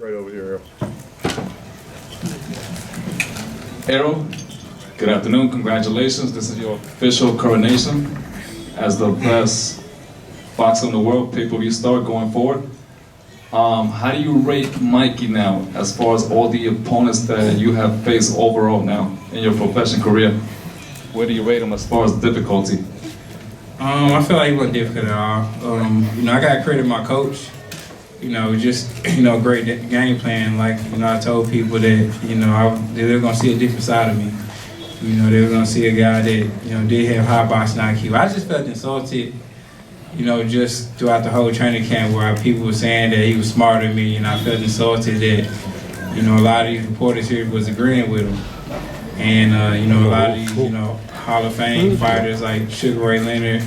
Right over here, Errol. Errol, good afternoon. Congratulations. This is your official coronation as the best boxer in the world, pay-per-view star going forward. How do you rate Mikey now as far as all the opponents that you have faced overall now in your professional career? Where do you rate him as far as difficulty? I feel like he wasn't difficult at all. I got to credit my coach. Just, great game plan. Like, I told people that, they were going to see a different side of me. They were going to see a guy that, did have high boxing IQ. I just felt insulted, just throughout the whole training camp where people were saying that he was smarter than me, and I felt insulted that, a lot of these reporters here was agreeing with him. And, a lot of these, Hall of Fame fighters like Sugar Ray Leonard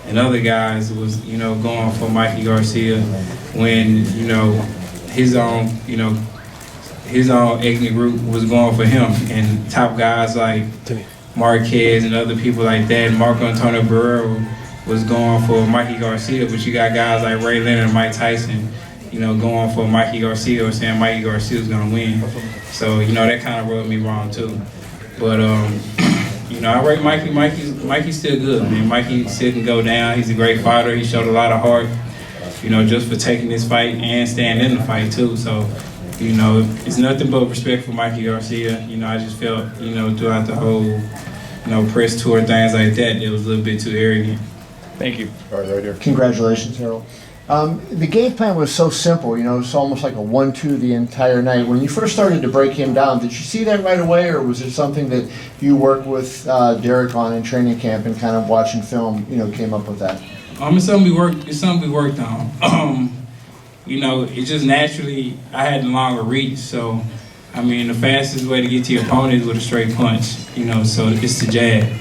and other guys was, going for Mikey Garcia when, his own ethnic group was going for him. And top guys like Marquez and other people like that, Marco Antonio Barrero was going for Mikey Garcia, but you got guys like Ray Leonard and Mike Tyson, going for Mikey Garcia or saying Mikey Garcia was gonna win. So, that kind of rubbed me wrong too. But, I rate Mikey. Mikey's still good, man. Mikey still can go down. He's a great fighter. He showed a lot of heart, just for taking this fight and staying in the fight too. So, it's nothing but respect for Mikey Garcia. I just felt, throughout the whole, press tour, things like that, it was a little bit too arrogant. Thank you. All right, right here. Congratulations, Errol. The game plan was so simple, it's almost like a 1-2 the entire night. When you first started to break him down, did you see that right away, or was it something that you worked with Derek on in training camp and kind of watching film, came up with that? It's something we worked on. It just naturally, I had the longer reach, so, the fastest way to get to your opponent is with a straight punch, so it's the jab.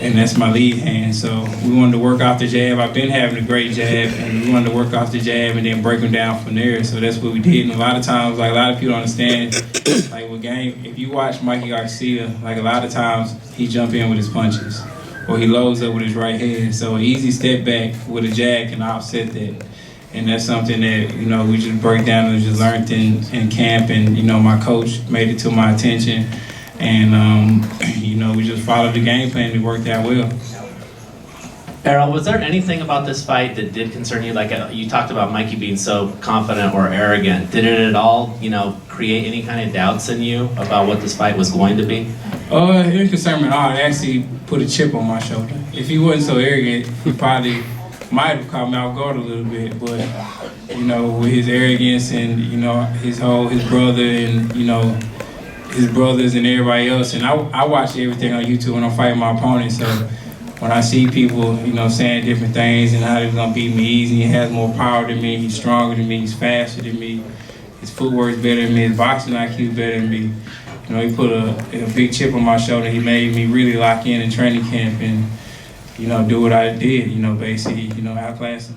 And that's my lead hand. So we wanted to work off the jab. I've been having a great jab, and we wanted to work off the jab and then break them down from there. So that's what we did. And a lot of times, like a lot of people don't understand, like with game, if you watch Mikey Garcia, like a lot of times he jump in with his punches, or he loads up with his right hand. So an easy step back with a jab can offset that. And that's something that, we just break down and just learned in camp. And, my coach made it to my attention. And, we just followed the game plan. It worked out well. Errol, was there anything about this fight that did concern you? Like you talked about Mikey being so confident or arrogant. Did it at all, create any kind of doubts in you about what this fight was going to be? It didn't concern me at all. It actually put a chip on my shoulder. If he wasn't so arrogant, he probably might have caught me off guard a little bit. But, with his arrogance and, his brother and, his brothers and everybody else, and I watch everything on YouTube when I'm fighting my opponent, so when I see people, saying different things and how they're gonna beat me easy, he has more power than me, he's stronger than me, he's faster than me, his footwork's better than me, his boxing IQ is better than me. He put a big chip on my shoulder. He made me really lock in training camp and, do what I did, basically, outclass him.